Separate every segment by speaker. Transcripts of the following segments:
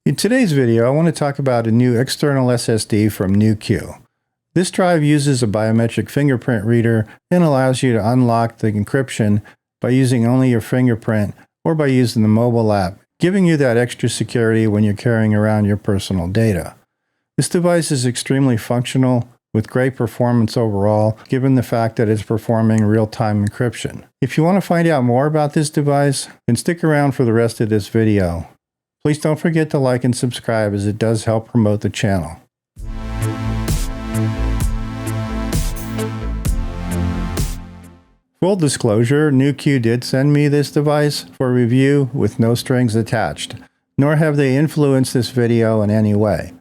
Speaker 1: In today's video, I want to talk about a new external SSD from NewQ. This drive uses a biometric fingerprint reader and allows you to unlock the encryption by using only your fingerprint or by using the mobile app, giving you that extra security when you're carrying around your personal data. This device is extremely functional with great performance overall, given the fact that it's performing real-time encryption. If you want to find out more about this device, then stick around for the rest of this video. Please don't forget to like and subscribe, as it does help promote the channel. Full disclosure, NewQ did send me this device for review with no strings attached, nor have they influenced this video in any way.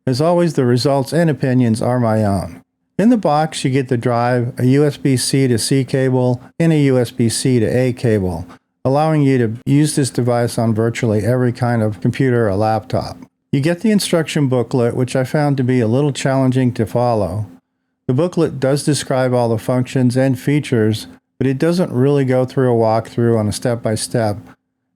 Speaker 1: As always, the results and opinions are my own. In the box, you get the drive, a USB-C to C cable, and a USB-C to A cable, allowing you to use this device on virtually every kind of computer or laptop. You get the instruction booklet, which I found to be a little challenging to follow. The booklet does describe all the functions and features, but it doesn't really go through a walkthrough on a step-by-step,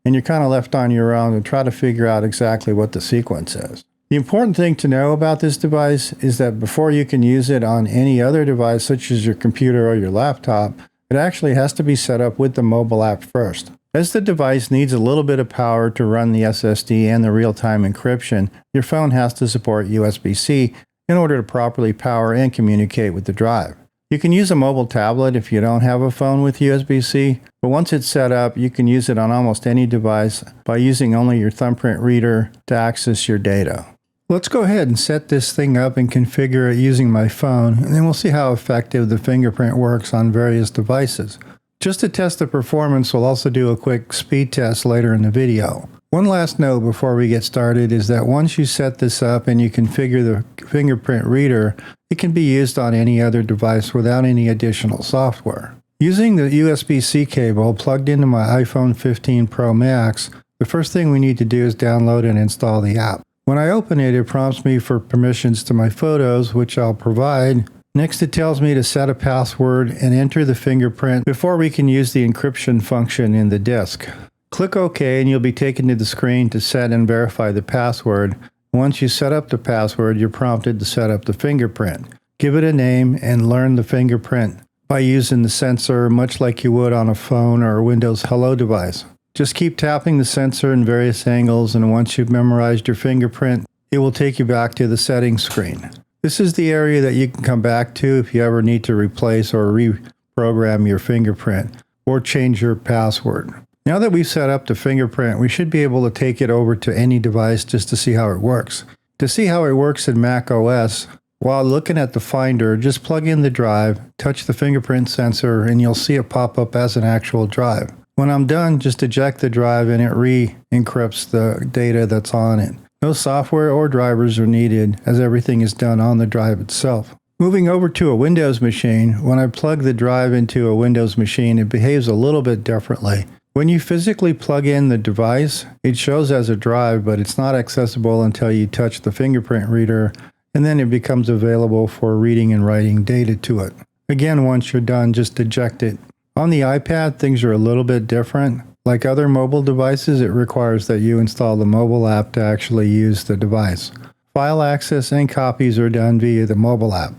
Speaker 1: and you're kind of left on your own to try to figure out exactly what the sequence is. The important thing to know about this device is that before you can use it on any other device, such as your computer or your laptop, it actually has to be set up with the mobile app first. As the device needs a little bit of power to run the SSD and the real-time encryption, your phone has to support USB-C in order to properly power and communicate with the drive. You can use a mobile tablet if you don't have a phone with USB-C, but once it's set up, you can use it on almost any device by using only your thumbprint reader to access your data. Let's go ahead and set this thing up and configure it using my phone, and then we'll see how effective the fingerprint works on various devices. Just to test the performance, we'll also do a quick speed test later in the video. One last note before we get started is that once you set this up and you configure the fingerprint reader, it can be used on any other device without any additional software. Using the USB-C cable plugged into my iPhone 15 Pro Max, the first thing we need to do is download and install the app. When I open it, it prompts me for permissions to my photos, which I'll provide. Next, it tells me to set a password and enter the fingerprint before we can use the encryption function in the disk. Click OK and you'll be taken to the screen to set and verify the password. Once you set up the password, you're prompted to set up the fingerprint. Give it a name and learn the fingerprint by using the sensor, much like you would on a phone or a Windows Hello device. Just keep tapping the sensor in various angles, and once you've memorized your fingerprint, it will take you back to the settings screen. This is the area that you can come back to if you ever need to replace or reprogram your fingerprint or change your password. Now that we've set up the fingerprint, we should be able to take it over to any device just to see how it works. To see how it works in Mac OS, while looking at the Finder, just plug in the drive, touch the fingerprint sensor, and you'll see it pop up as an actual drive. When I'm done, just eject the drive and it re-encrypts the data that's on it. No software or drivers are needed, as everything is done on the drive itself. Moving over to a Windows machine, when I plug the drive into a Windows machine, it behaves a little bit differently. When you physically plug in the device, it shows as a drive, but it's not accessible until you touch the fingerprint reader, and then it becomes available for reading and writing data to it. Again, once you're done, just eject it. On the iPad, things are a little bit different. Like other mobile devices, it requires that you install the mobile app to actually use the device. File access and copies are done via the mobile app.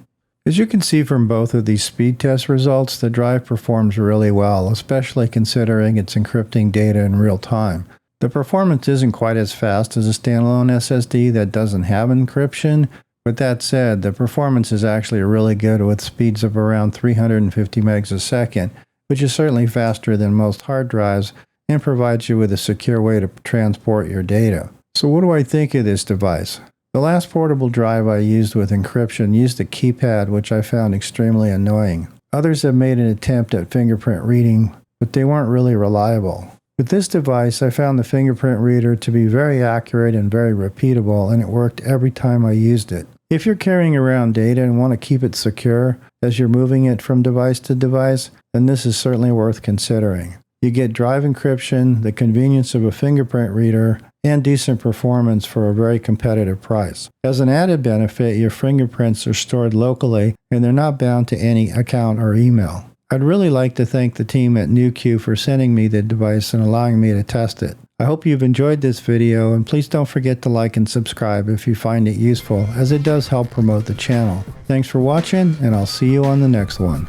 Speaker 1: As you can see from both of these speed test results, the drive performs really well, especially considering it's encrypting data in real time. The performance isn't quite as fast as a standalone SSD that doesn't have encryption, but that said, the performance is actually really good with speeds of around 350 megs a second, which is certainly faster than most hard drives and provides you with a secure way to transport your data. So what do I think of this device? The last portable drive I used with encryption used a keypad, which I found extremely annoying. Others have made an attempt at fingerprint reading, but they weren't really reliable. With this device, I found the fingerprint reader to be very accurate and very repeatable, and it worked every time I used it. If you're carrying around data and want to keep it secure as you're moving it from device to device, then this is certainly worth considering. You get drive encryption, the convenience of a fingerprint reader, and decent performance for a very competitive price. As an added benefit, your fingerprints are stored locally and they're not bound to any account or email. I'd really like to thank the team at NewQ for sending me the device and allowing me to test it. I hope you've enjoyed this video, and please don't forget to like and subscribe if you find it useful, as it does help promote the channel. Thanks for watching, and I'll see you on the next one.